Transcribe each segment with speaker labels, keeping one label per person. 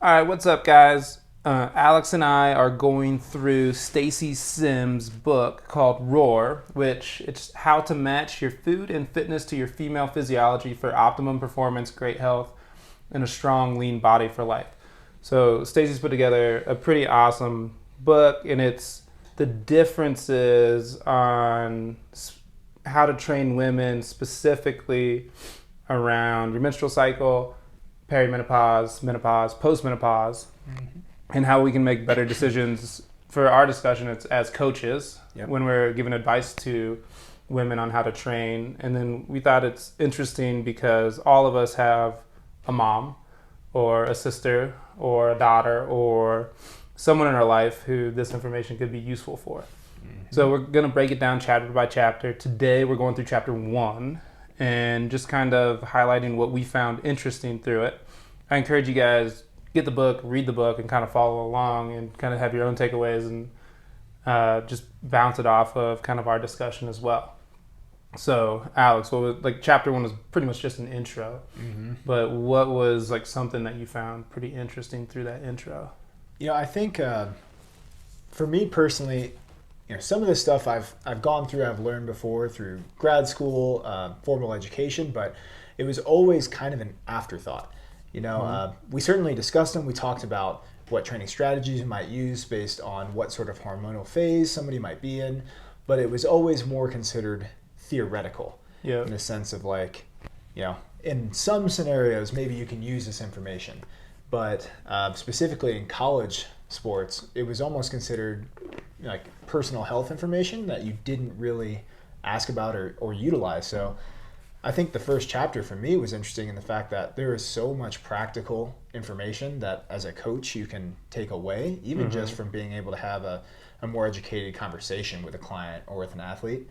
Speaker 1: All right, what's up, guys? Alex and I are going through Stacy Sims' book called ROAR, which it's how to match your food and fitness to your female physiology for optimum performance, great health, and a strong, lean body for life. So Stacy's put together a pretty awesome book, and it's the differences on how to train women specifically around your menstrual cycle, perimenopause, menopause, postmenopause, and how we can make better decisions for our discussion as coaches when we're giving advice to women on how to train. And then we thought it's interesting because all of us have a mom or a sister or a daughter or someone in our life who this information could be useful for. So we're going to break it down chapter by chapter. Today we're going through chapter 1 and just kind of highlighting what we found interesting through it. I encourage you guys, get the book, read the book, and kind of follow along and kind of have your own takeaways and just bounce it off of kind of our discussion as well. So, Alex, chapter 1 was pretty much just an intro, but what was like something that you found pretty interesting through that intro?
Speaker 2: I think for me personally, some of this stuff I've gone through, I've learned before through grad school, formal education, but it was always kind of an afterthought. We certainly discussed them. We talked about what training strategies you might use based on what sort of hormonal phase somebody might be in, but it was always more considered theoretical in the sense of in some scenarios, maybe you can use this information, but specifically in college sports, it was almost considered like personal health information that you didn't really ask about or utilize. So I think the first chapter for me was interesting in the fact that there is so much practical information that as a coach you can take away, even just from being able to have a more educated conversation with a client or with an athlete.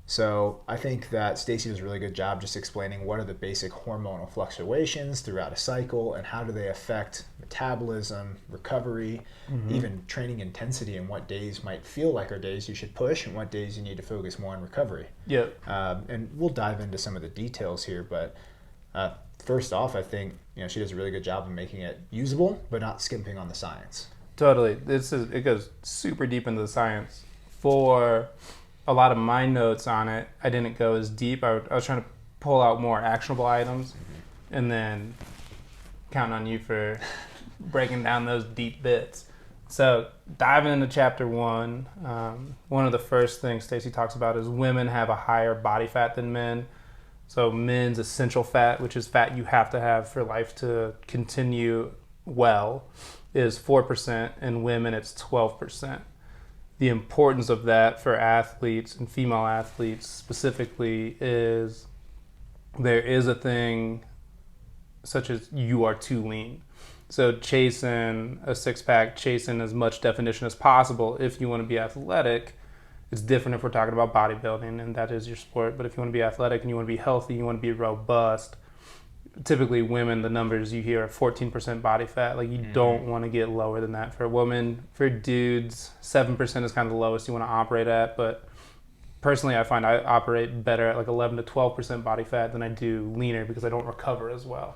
Speaker 2: So I think that Stacy does a really good job just explaining what are the basic hormonal fluctuations throughout a cycle and how do they affect metabolism, recovery, even training intensity, and what days might feel like are days you should push and what days you need to focus more on recovery. And we'll dive into some of the details here, but first off, I think she does a really good job of making it usable but not skimping on the science.
Speaker 1: Totally. It goes super deep into the science. For a lot of my notes on it, I didn't go as deep. I was trying to pull out more actionable items and then counting on you for breaking down those deep bits. So diving into chapter 1, one of the first things Stacy talks about is women have a higher body fat than men. So men's essential fat, which is fat you have to have for life to continue well, is 4%, and women it's 12%. The importance of that for athletes and female athletes specifically is there is a thing such as you are too lean. So chasing a six-pack, chasing as much definition as possible if you want to be athletic. It's different if we're talking about bodybuilding and that is your sport, but if you want to be athletic and you want to be healthy, you want to be robust, typically women, the numbers you hear are 14% body fat. Like you don't want to get lower than that. For a woman, for dudes, 7% is kind of the lowest you want to operate at. But personally, I find I operate better at like 11 to 12% body fat than I do leaner because I don't recover as well.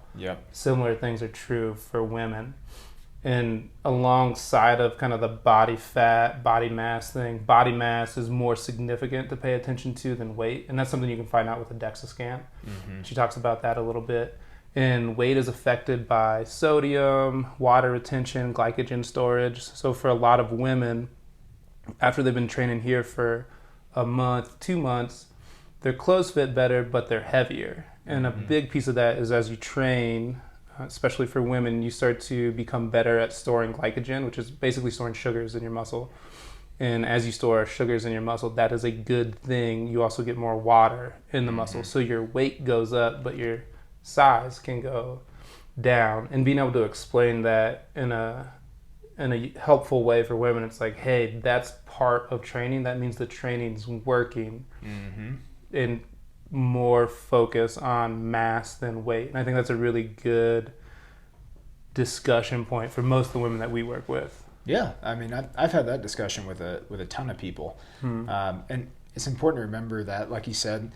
Speaker 1: Similar things are true for women. And alongside of kind of the body fat, body mass thing, body mass is more significant to pay attention to than weight. And that's something you can find out with a DEXA scan. She talks about that a little bit. And weight is affected by sodium, water retention, glycogen storage. So for a lot of women, after they've been training here for a month, 2 months, their clothes fit better, but they're heavier. And a big piece of that is as you train, especially for women, you start to become better at storing glycogen, which is basically storing sugars in your muscle. And as you store sugars in your muscle, that is a good thing. You also get more water in the muscle. So your weight goes up, but your size can go down. And being able to explain that in a helpful way for women, it's like, hey, that's part of training. That means the training's working. And more focus on mass than weight. And I think that's a really good discussion point for most of the women that we work with.
Speaker 2: Yeah, I mean, I've had that discussion with a ton of people. And it's important to remember that, like you said,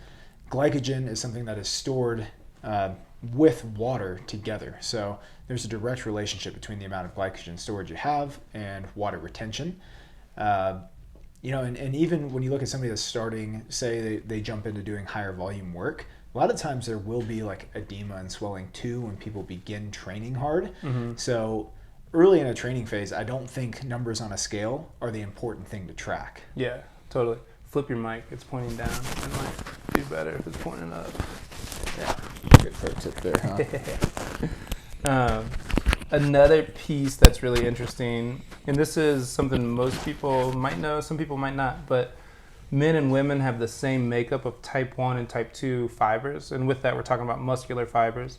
Speaker 2: glycogen is something that is stored with water together. So there's a direct relationship between the amount of glycogen storage you have and water retention. And even when you look at somebody that's starting, say they jump into doing higher volume work, a lot of times there will be like edema and swelling too when people begin training hard.
Speaker 1: Mm-hmm.
Speaker 2: So early in a training phase, I don't think numbers on a scale are the important thing to track.
Speaker 1: Yeah, totally. Flip your mic. It's pointing down. It might be better if it's pointing up.
Speaker 2: Yeah, good pro tip there, huh?
Speaker 1: Another piece that's really interesting, and this is something most people might know, some people might not, but men and women have the same makeup of type 1 and type 2 fibers. And with that, we're talking about muscular fibers.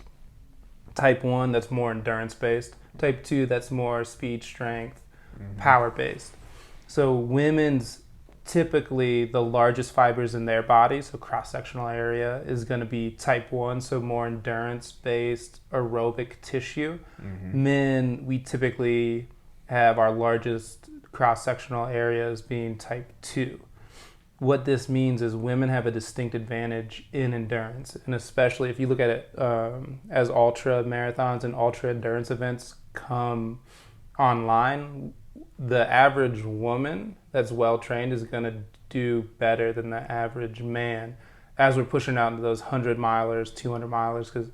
Speaker 1: Type 1, that's more endurance-based. Type 2, that's more speed, strength, power-based. So women's typically the largest fibers in their body, so cross-sectional area, is going to be type 1, so more endurance-based aerobic tissue. Men, we typically have our largest cross-sectional areas being type 2. What this means is women have a distinct advantage in endurance, and especially if you look at it as ultra marathons and ultra endurance events come online, the average woman that's well trained is going to do better than the average man as we're pushing out into those 100 milers, 200 milers, because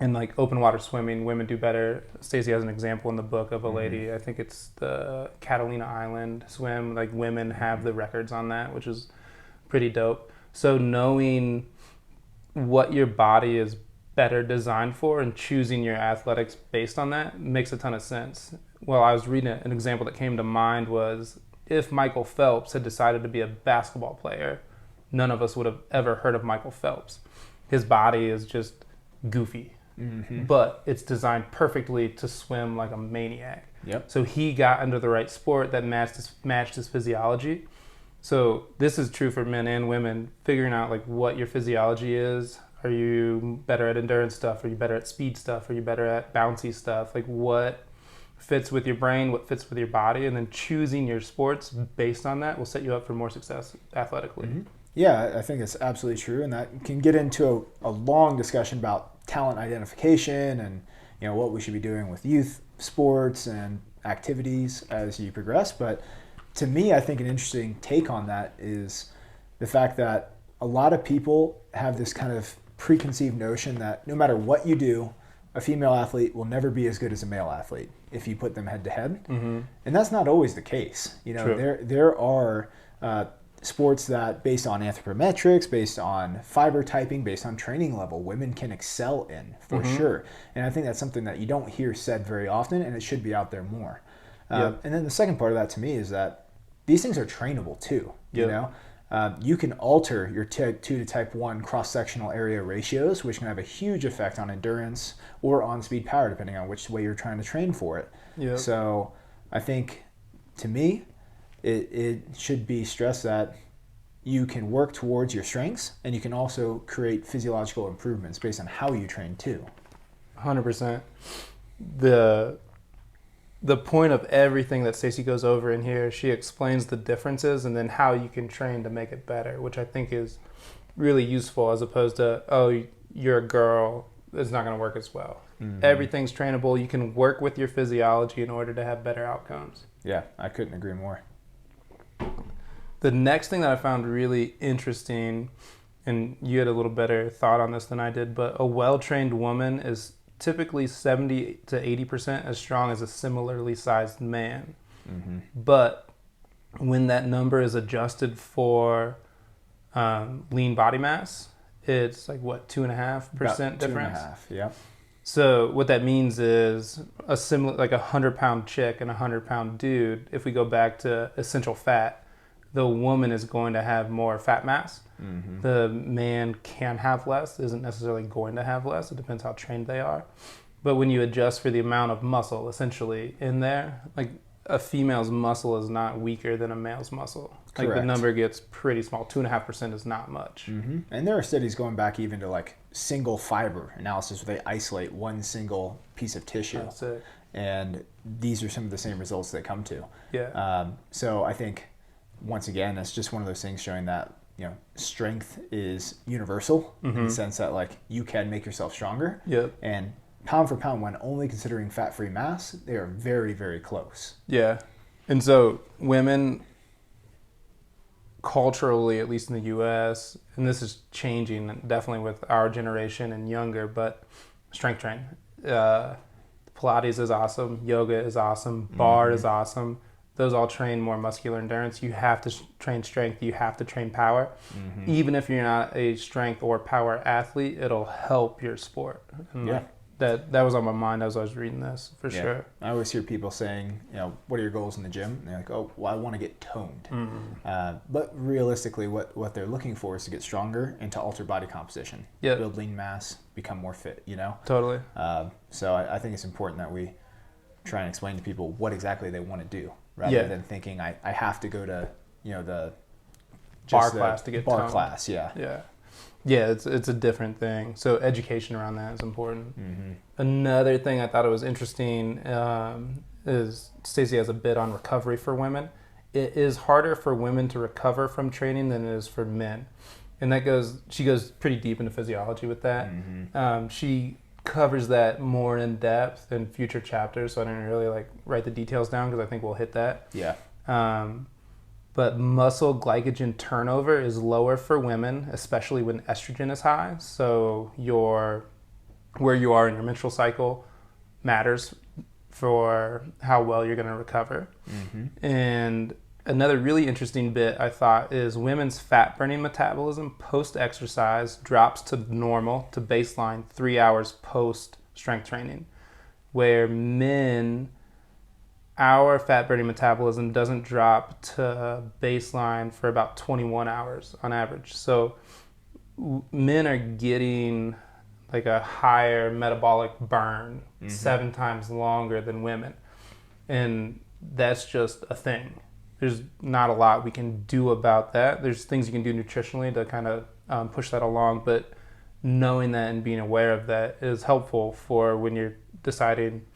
Speaker 1: in like open water swimming, women do better. Stacy has an example in the book of a lady, I think it's the Catalina Island swim, like women have the records on that, which is pretty dope. So knowing what your body is better designed for and choosing your athletics based on that makes a ton of sense. Well, I was reading an example that came to mind was if Michael Phelps had decided to be a basketball player, none of us would have ever heard of Michael Phelps. His body is just goofy, but it's designed perfectly to swim like a maniac.
Speaker 2: Yep.
Speaker 1: So he got under the right sport that matched his physiology. So this is true for men and women, figuring out like what your physiology is. Are you better at endurance stuff? Are you better at speed stuff? Are you better at bouncy stuff? Like what fits with your brain, what fits with your body, and then choosing your sports based on that will set you up for more success athletically.
Speaker 2: Yeah, I think it's absolutely true, and that can get into a long discussion about talent identification and what we should be doing with youth sports and activities as you progress. But to me, I think an interesting take on that is the fact that a lot of people have this kind of preconceived notion that no matter what you do, a female athlete will never be as good as a male athlete if you put them head to head. And that's not always the case. There are sports that based on anthropometrics, based on fiber typing, based on training level, women can excel in for sure. And I think that's something that you don't hear said very often, and it should be out there more. And then the second part of that to me is that these things are trainable too. You can alter your type 2 to type 1 cross-sectional area ratios, which can have a huge effect on endurance or on speed power, depending on which way you're trying to train for it.
Speaker 1: Yep.
Speaker 2: So I think, to me, it should be stressed that you can work towards your strengths, and you can also create physiological improvements based on how you train too.
Speaker 1: 100%. The point of everything that Stacy goes over in here, she explains the differences and then how you can train to make it better, which I think is really useful as opposed to, oh, you're a girl, it's not going to work as well. Everything's trainable. You can work with your physiology in order to have better outcomes.
Speaker 2: Yeah, I couldn't agree more.
Speaker 1: The next thing that I found really interesting, and you had a little better thought on this than I did, but a well-trained woman is typically 70 to 80% as strong as a similarly sized man. But when that number is adjusted for lean body mass, it's like what, 2.5% difference?
Speaker 2: 2.5, yeah.
Speaker 1: So what that means is a similar, like 100-pound chick and a 100-pound dude. If we go back to essential fat, the woman is going to have more fat mass. The man can have less, isn't necessarily going to have less. It depends how trained they are. But when you adjust for the amount of muscle essentially in there, like a female's muscle is not weaker than a male's muscle. Like
Speaker 2: Correct.
Speaker 1: the number gets pretty small. 2.5% is not much.
Speaker 2: And there are studies going back even to like single fiber analysis where they isolate one single piece of tissue.
Speaker 1: That's it.
Speaker 2: And these are some of the same results they come to.
Speaker 1: Yeah.
Speaker 2: So I think, once again, it's just one of those things showing that strength is universal in the sense that like you can make yourself stronger.
Speaker 1: Yep.
Speaker 2: And pound for pound, when only considering fat-free mass, they are very, very close.
Speaker 1: Yeah. And so women culturally, at least in the US, and this is changing definitely with our generation and younger, but strength training. Pilates is awesome. Yoga is awesome. Bar is awesome. Those all train more muscular endurance. You have to train strength. You have to train power. Even if you're not a strength or power athlete, it'll help your sport. And
Speaker 2: Yeah.
Speaker 1: That was on my mind as I was reading this, for sure.
Speaker 2: I always hear people saying, what are your goals in the gym? And they're like, oh, well, I want to get toned. But realistically, what they're looking for is to get stronger and to alter body composition.
Speaker 1: Yep.
Speaker 2: Build lean mass, become more fit,
Speaker 1: Totally.
Speaker 2: So I think it's important that we try and explain to people what exactly they want to do, rather than thinking I have to go to, the
Speaker 1: bar class to get
Speaker 2: bar
Speaker 1: toned.
Speaker 2: class,
Speaker 1: Yeah, it's a different thing. So education around that is important. Another thing I thought it was interesting is Stacy has a bit on recovery for women. It is harder for women to recover from training than it is for men. And she goes pretty deep into physiology with that. She covers that more in depth in future chapters, so I didn't really write the details down because I think we'll hit that.
Speaker 2: Yeah.
Speaker 1: But muscle glycogen turnover is lower for women, especially when estrogen is high. So where you are in your menstrual cycle matters for how well you're going to recover. And another really interesting bit I thought is women's fat burning metabolism post-exercise drops to normal, to baseline 3 hours post-strength training, where men, our fat burning metabolism doesn't drop to baseline for about 21 hours on average. So men are getting a higher metabolic burn 7 times longer than women. And that's just a thing. There's not a lot we can do about that. There's things you can do nutritionally to kind of push that along, but knowing that and being aware of that is helpful for when you're deciding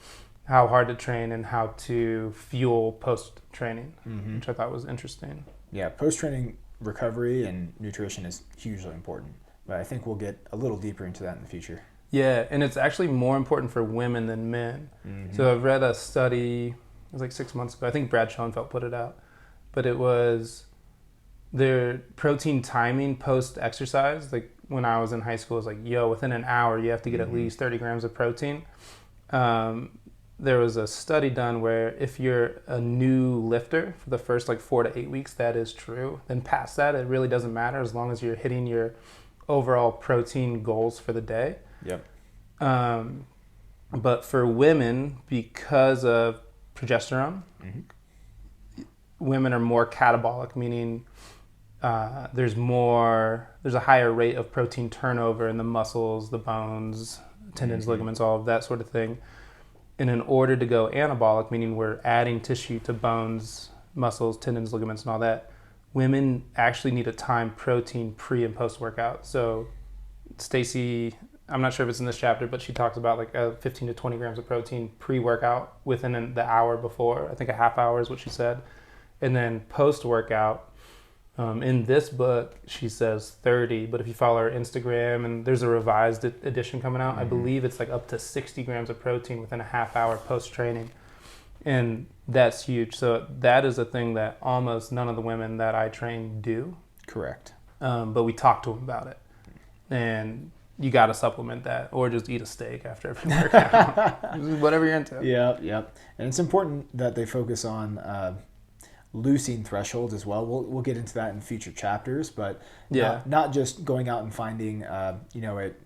Speaker 1: how hard to train and how to fuel post-training, which I thought was interesting.
Speaker 2: Yeah, post-training recovery and nutrition is hugely important, but I think we'll get a little deeper into that in the future.
Speaker 1: Yeah, and it's actually more important for women than men. So I've read a study, it was 6 months ago, I think Brad Schoenfeld put it out, but it was their protein timing post-exercise. When I was in high school, it was within an hour you have to get at least 30 grams of protein. There was a study done where if you're a new lifter for the first 4 to 8 weeks, that is true. Then past that, it really doesn't matter as long as you're hitting your overall protein goals for the day.
Speaker 2: Yep.
Speaker 1: But for women, because of progesterone, women are more catabolic, meaning there's a higher rate of protein turnover in the muscles, the bones, tendons, ligaments, all of that sort of thing. And in order to go anabolic, meaning we're adding tissue to bones, muscles, tendons, ligaments, and all that, women actually need to time protein pre and post workout. So Stacy, I'm not sure if it's in this chapter, but she talks about 15 to 20 grams of protein pre-workout within the hour before. I think a half hour is what she said. And then post-workout, in this book, she says 30, but if you follow her Instagram, and there's a revised edition coming out, I believe it's up to 60 grams of protein within a half hour post-training. And that's huge. So that is a thing that almost none of the women that I train do.
Speaker 2: Correct.
Speaker 1: But we talk to them about it. And you got to supplement that, or just eat a steak after every workout. Whatever you're into.
Speaker 2: Yeah. And it's important that they focus on leucine thresholds as well. We'll get into that in future chapters, but not just going out and finding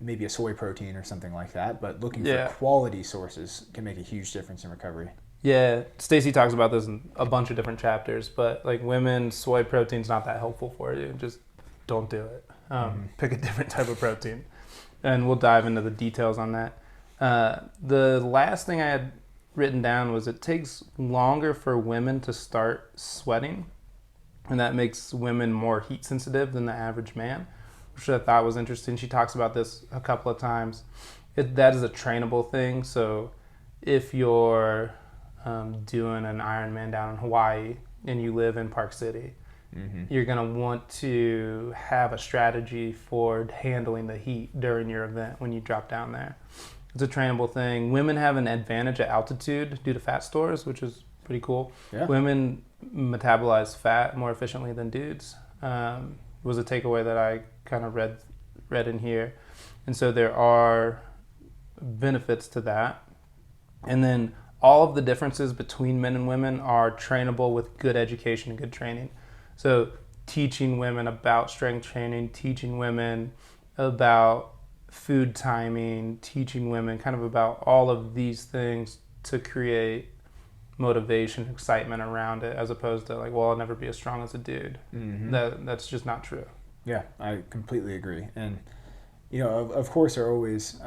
Speaker 2: maybe a soy protein or something like that, but looking for quality sources can make a huge difference in recovery.
Speaker 1: Yeah, Stacy talks about this in a bunch of different chapters, but women, soy protein's not that helpful for you. Just don't do it. Pick a different type of protein, and we'll dive into the details on that. The last thing I had written down was it takes longer for women to start sweating, and that makes women more heat sensitive than the average man, which I thought was interesting. She talks about this a couple of times. That is a trainable thing. So if you're doing an Ironman down in Hawaii and you live in Park City, You're going to want to have a strategy for handling the heat during your event when you drop down there. It's a trainable thing. Women have an advantage at altitude due to fat stores, which is pretty cool.
Speaker 2: Yeah.
Speaker 1: Women metabolize fat more efficiently than dudes. Was a takeaway that I kind of read in here. And so there are benefits to that. And then all of the differences between men and women are trainable with good education and good training. So teaching women about strength training, teaching women about food timing, teaching women kind of about all of these things to create motivation, excitement around it, as opposed to like, well, I'll never be as strong as a dude. That's just not true.
Speaker 2: Yeah, I completely agree. And, of course, there are always,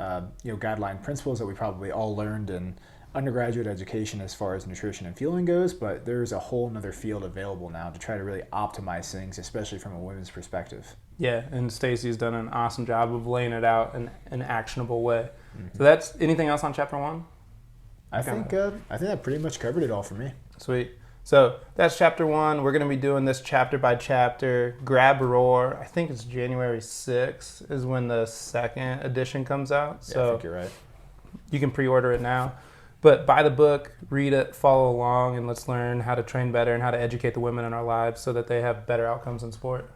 Speaker 2: guideline principles that we probably all learned in undergraduate education as far as nutrition and fueling goes, but there's a whole nother field available now to try to really optimize things, especially from a women's perspective.
Speaker 1: Yeah, and Stacy's done an awesome job of laying it out in an actionable way. So that's anything else on chapter 1?
Speaker 2: I think that pretty much covered it all for me.
Speaker 1: Sweet. So that's chapter 1. We're going to be doing this chapter by chapter. Grab Roar. I think it's January 6th is when the second edition comes out. So
Speaker 2: I think you're right.
Speaker 1: You can pre-order it now. But buy the book, read it, follow along, and let's learn how to train better and how to educate the women in our lives so that they have better outcomes in sport.